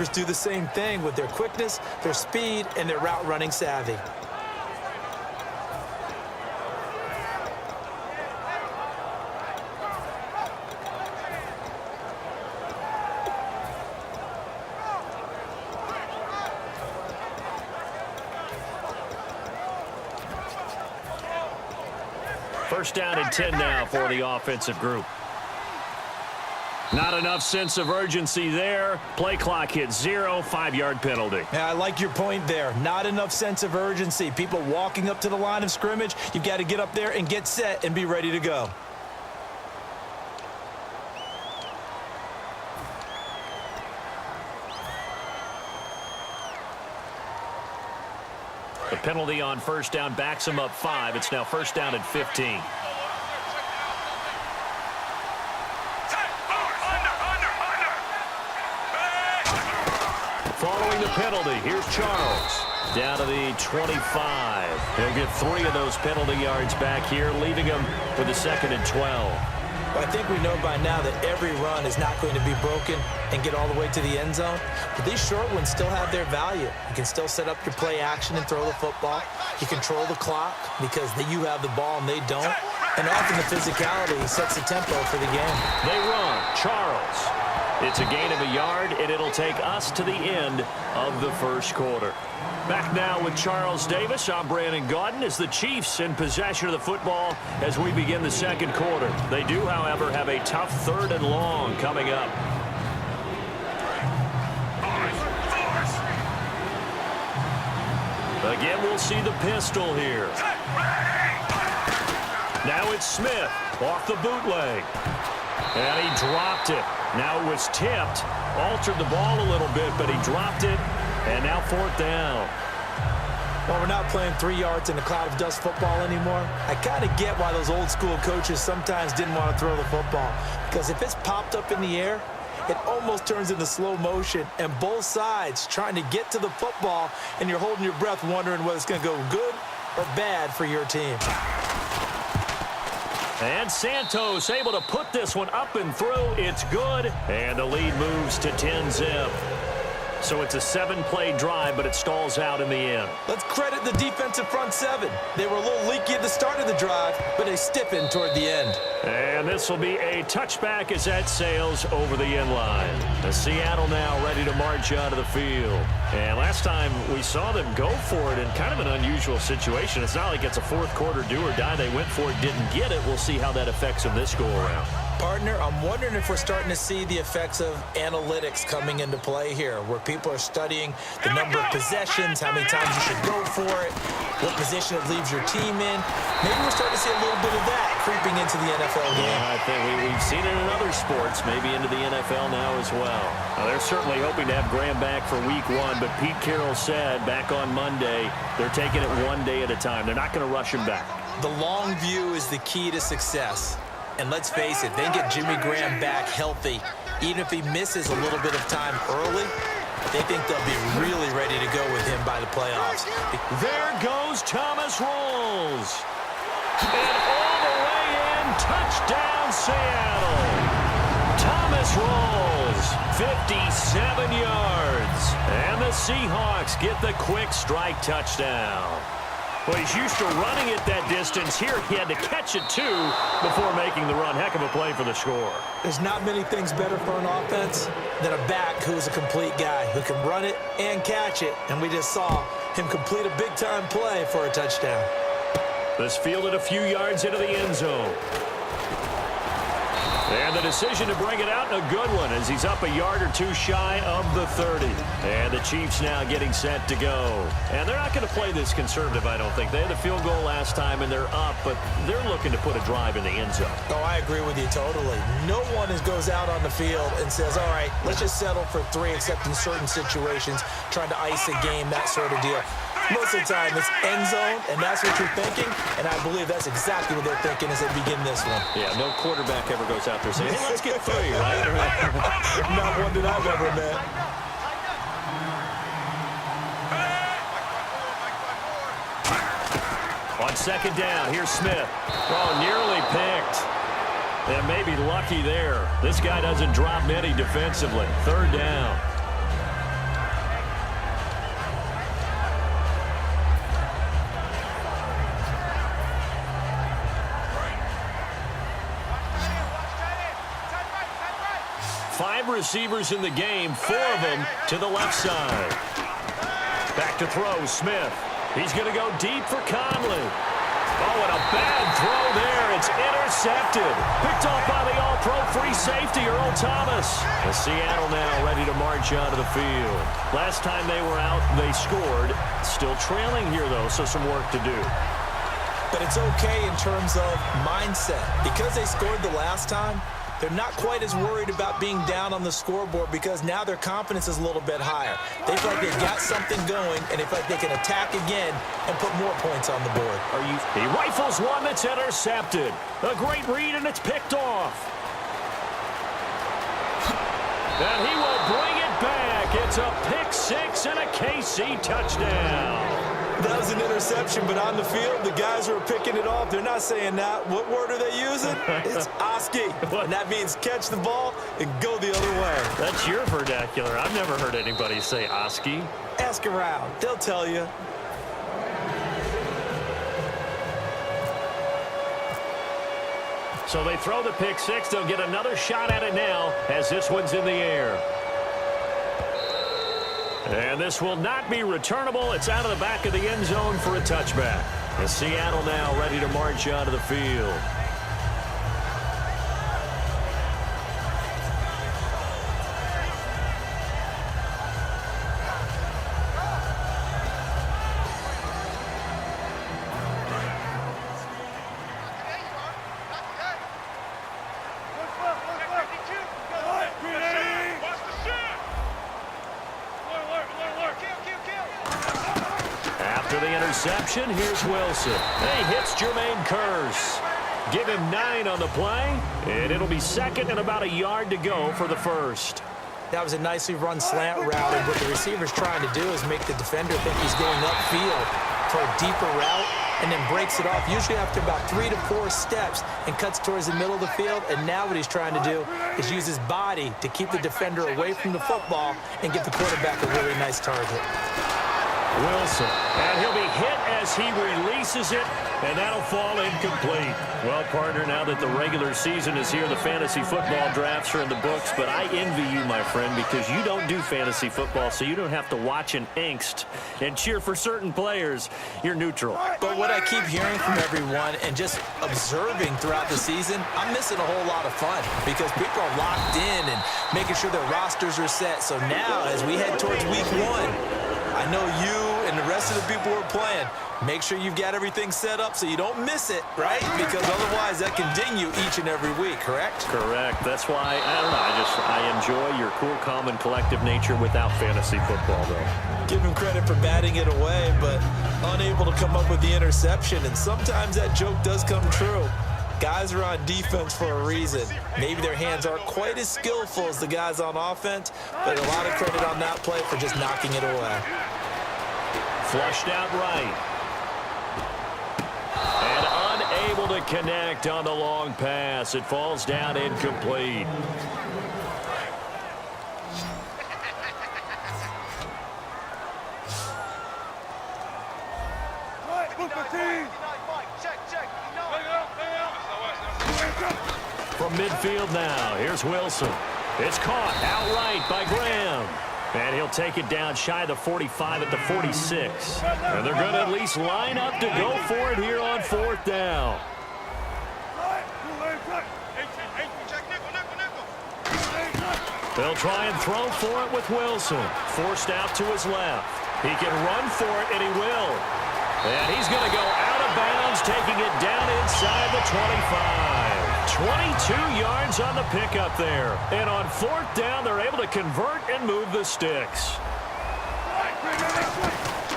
do the same thing with their quickness, their speed, and their route running savvy. First down and 10 now for the offensive group. Not enough sense of urgency there. Play clock hits 0, 5-yard penalty. Yeah, I like your point there. Not enough sense of urgency. People walking up to the line of scrimmage, you've got to get up there and get set and be ready to go. The penalty on first down backs him up 5. It's now first down and 15. Following the penalty, here's Charles. Down to the 25. He'll get 3 of those penalty yards back here, leaving him with a second and 12. I think we know by now that every run is not going to be broken and get all the way to the end zone. But these short ones still have their value. You can still set up your play action and throw the football. You control the clock because you have the ball and they don't. And often the physicality sets the tempo for the game. They run. Charles. It's a gain of a yard, and it'll take us to the end of the first quarter. Back now with Charles Davis. I'm Brandon Gaudin as the Chiefs in possession of the football as we begin the second quarter. They do, however, have a tough 3rd and long coming up. Again, we'll see the pistol here. Now it's Smith off the bootleg. And he dropped it. Now it was tipped. Altered the ball a little bit, but he dropped it. And now 4th down. Well, we're not playing 3 yards in a cloud of dust football anymore. I kind of get why those old school coaches sometimes didn't want to throw the football. Because if it's popped up in the air, it almost turns into slow motion. And both sides trying to get to the football, and you're holding your breath wondering whether it's going to go good or bad for your team. And Santos able to put this one up and through. It's good. And the lead moves to 10-zip. So it's a 7-play drive, but it stalls out in the end. Let's credit the defensive front 7. They were a little leaky at the start of the drive, but they stiffened toward the end. And this will be a touchback as that sails over the end line. The Seattle now ready to march out of the field. And last time we saw them go for it in kind of an unusual situation. It's not like it's a fourth quarter do or die. They went for it, didn't get it. We'll see how that affects them this go-around. Partner, I'm wondering if we're starting to see the effects of analytics coming into play here, where people are studying the number of possessions, how many times you should go for it, what position it leaves your team in. Maybe we're starting to see a little bit of that creeping into the NFL game. Yeah, I think we've seen it in other sports, maybe into the NFL now as well. Now, they're certainly hoping to have Graham back for week 1, but Pete Carroll said back on Monday they're taking it one day at a time. They're not going to rush him back. The long view is the key to success. And let's face it, they get Jimmy Graham back healthy. Even if he misses a little bit of time early, they think they'll be really ready to go with him by the playoffs. There goes Thomas Rolls. And all the way in, touchdown Seattle. Thomas Rolls, 57 yards. And the Seahawks get the quick strike touchdown. Well, he's used to running it that distance. Here, he had to catch it, too, before making the run. Heck of a play for the score. There's not many things better for an offense than a back who is a complete guy who can run it and catch it. And we just saw him complete a big-time play for a touchdown. This fielded a few yards into the end zone. And the decision to bring it out, a good one, as he's up a yard or two shy of the 30. And the Chiefs now getting set to go. And they're not going to play this conservative, I don't think. They had the field goal last time, and they're up, but they're looking to put a drive in the end zone. Oh, I agree with you totally. No one goes out on the field and says, all right, let's just settle for 3, except in certain situations, trying to ice a game, that sort of deal. Most of the time, it's end zone, and that's what you're thinking, and I believe that's exactly what they're thinking as they begin this one. Yeah, no quarterback ever goes out there saying, hey, let's get 3, right? Not one that I've ever met. On second down, here's Smith. Oh, nearly picked. And maybe lucky there. This guy doesn't drop many defensively. 3rd down. 5 receivers in the game, 4 of them to the left side. Back to throw, Smith. He's going to go deep for Conley. Oh, and a bad throw there. It's intercepted. Picked off by the all-pro free safety, Earl Thomas. And Seattle now ready to march onto the field. Last time they were out, they scored. Still trailing here, though, so some work to do. But it's okay in terms of mindset. Because they scored the last time, they're not quite as worried about being down on the scoreboard because now their confidence is a little bit higher. They feel like they've got something going, and they feel like they can attack again and put more points on the board. He rifles one that's intercepted. A great read, and it's picked off. And he will bring it back. It's a pick 6 and a KC touchdown. That was an interception, but on the field, the guys who are picking it off, they're not saying that. What word are they using? It's Oski. And that means catch the ball and go the other way. That's your vernacular. I've never heard anybody say Oski. Ask around. They'll tell you. So they throw the pick 6. They'll get another shot at it now as this one's in the air. And this will not be returnable. It's out of the back of the end zone for a touchback. And Seattle now ready to march onto the field. Interception. Here's Wilson. He hits Jermaine Kearse. Give him 9 on the play, and it'll be second and about a yard to go for the first. That was a nicely run slant route, and what the receiver's trying to do is make the defender think he's going upfield for a deeper route and then breaks it off, usually after about 3 to 4 steps, and cuts towards the middle of the field. And now what he's trying to do is use his body to keep the defender away from the football and give the quarterback a really nice target. Wilson, and he'll be hit as he releases it, and that'll fall incomplete. Well, partner, now that the regular season is here, the fantasy football drafts are in the books, but I envy you, my friend, because you don't do fantasy football, so you don't have to watch an angst and cheer for certain players. You're neutral. But what I keep hearing from everyone and just observing throughout the season, I'm missing a whole lot of fun because people are locked in and making sure their rosters are set. So now, as we head towards week 1, I know you and the rest of the people who are playing, make sure you've got everything set up so you don't miss it, right? Because otherwise that can ding you each and every week, correct? Correct. That's why, I don't know, I enjoy your cool, calm, and collective nature without fantasy football, though. Give him credit for batting it away, but unable to come up with the interception, and sometimes that joke does come true. Guys are on defense for a reason. Maybe their hands aren't quite as skillful as the guys on offense, but a lot of credit on that play for just knocking it away. Flushed out right. And unable to connect on the long pass. It falls down incomplete. From midfield now, here's Wilson. It's caught outright by Graham. And he'll take it down shy of the 45 at the 46. And they're going to at least line up to go for it here on 4th down. They'll try and throw for it with Wilson. Forced out to his left. He can run for it, and he will. And he's going to go out of bounds, taking it down inside the 25. 22 yards on the pickup there. And on 4th down, they're able to convert and move the sticks.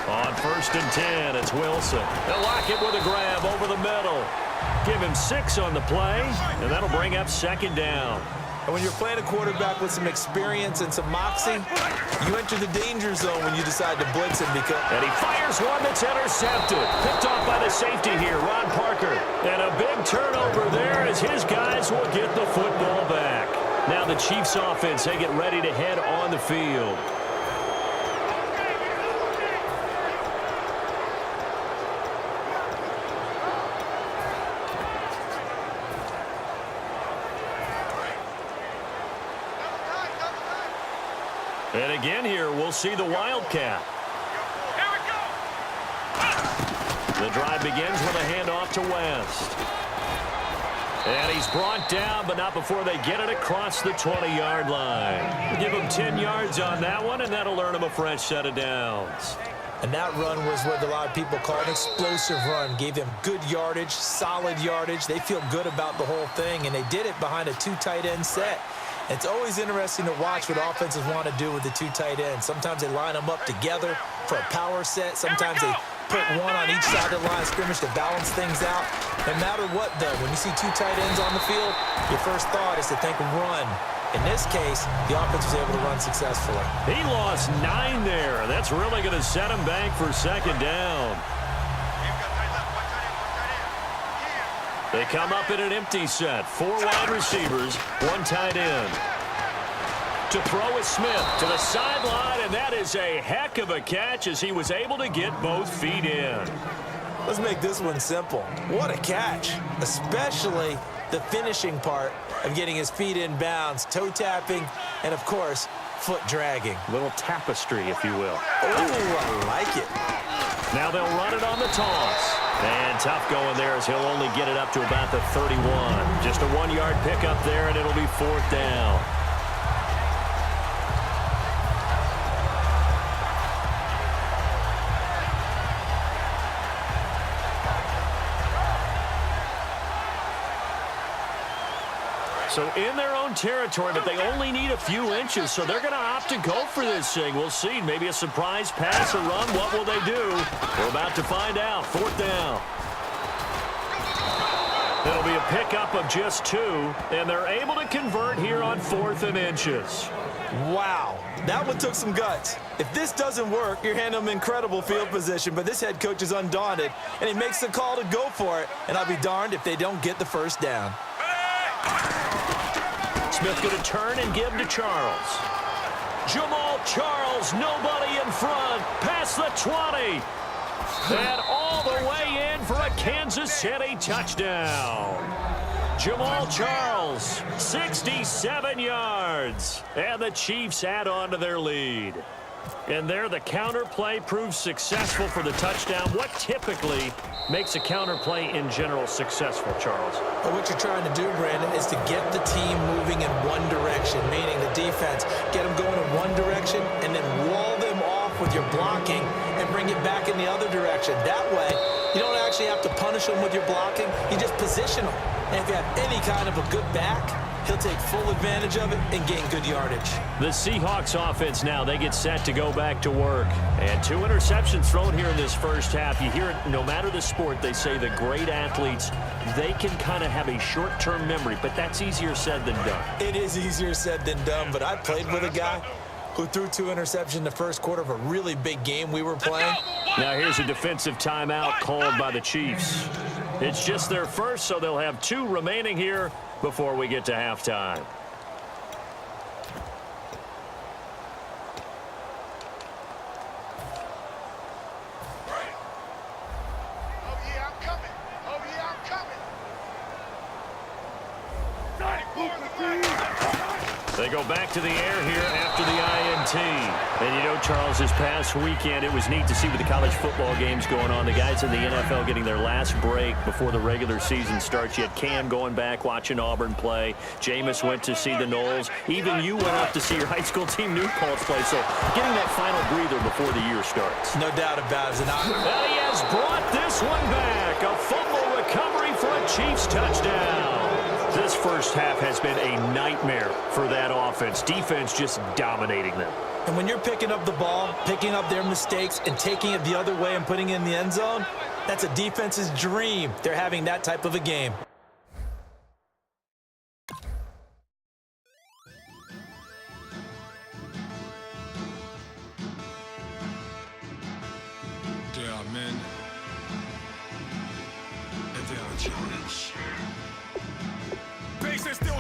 On 1st and 10, it's Wilson. They'll lock it with a grab over the middle. Give him 6 on the play, and that'll bring up 2nd down. And when you're playing a quarterback with some experience and some moxie, you enter the danger zone when you decide to blitz him. And he fires one that's intercepted. Picked off by the safety here, Ron Parker. And a big turnover there as his guys will get the football back. Now the Chiefs offense, they get ready to head on the field. And again here, we'll see the Wildcat. Here we go. The drive begins with a handoff to West. And he's brought down, but not before they get it across the 20-yard line. Give him 10 yards on that one, and that'll earn him a fresh set of downs. And that run was what a lot of people call an explosive run. Gave them good yardage, solid yardage. They feel good about the whole thing, and they did it behind a 2 tight end set. It's always interesting to watch what offenses want to do with the 2 tight ends. Sometimes they line them up together for a power set. Sometimes they put one on each side of the line of scrimmage to balance things out. No matter what, though, when you see 2 tight ends on the field, your first thought is to think run. In this case, the offense was able to run successfully. He lost 9 there. That's really going to set him back for second down. They come up in an empty set. 4 wide receivers, 1 tight end. To throw is Smith to the sideline, and that is a heck of a catch as he was able to get both feet in. Let's make this one simple. What a catch, especially the finishing part of getting his feet in bounds, toe tapping, and, of course, foot dragging. Little tapestry, if you will. Oh, I like it. Now they'll run it on the toss. And tough going there as he'll only get it up to about the 31. Just a 1-yard pickup there, and it'll be 4th down. So in their own territory, but they only need a few inches, so they're going to opt to go for this thing. We'll see. Maybe a surprise pass or run. What will they do? We're about to find out. 4th down. It'll be a pickup of just 2, and they're able to convert here on 4th and inches. Wow, that one took some guts. If this doesn't work, you're handing them incredible field position, but this head coach is undaunted, and he makes the call to go for it, and I'll be darned if they don't get the first down. Smith going to turn and give to Charles. Jamal Charles, nobody in front, past the 20. And all the way in for a Kansas City touchdown. Jamal Charles, 67 yards. And the Chiefs add on to their lead. And there the counter play proves successful for the touchdown. What typically makes a counter play in general successful, Charles? Well, what you're trying to do, Brandon, is to get the team moving in one direction, meaning the defense, get them going in one direction and then wall them off with your blocking and bring it back in the other direction. That way, you don't actually have to punish them with your blocking. You just position them. And if you have any kind of a good back, he'll take full advantage of it and gain good yardage. The Seahawks offense now, they get set to go back to work. And 2 interceptions thrown here in this first half. You hear it, no matter the sport, they say the great athletes, they can kind of have a short-term memory, but that's easier said than done. It is easier said than done, but I played with a guy who threw 2 interceptions in the first quarter of a really big game we were playing. Now here's a defensive timeout called by the Chiefs. It's just their first, so they'll have 2 remaining here before we get to halftime. Oh, yeah, I'm coming. Oh, yeah, I'm coming. They go back to the air here after the INT. And you know, Charles, this past weekend, it was neat to see with the college football games going on. The guys in the NFL getting their last break before the regular season starts. You had Cam going back, watching Auburn play. Jameis went to see the Knowles. Even you went up to see your high school team, New Paltz, play. So getting that final breather before the year starts. No doubt about it. And he has brought this one back. A fumble recovery for a Chiefs touchdown. This first half has been a nightmare for that offense. Defense just dominating them. And when you're picking up the ball, picking up their mistakes, and taking it the other way and putting it in the end zone, that's a defense's dream. They're having that type of a game. There are men, and there are giants. Bases still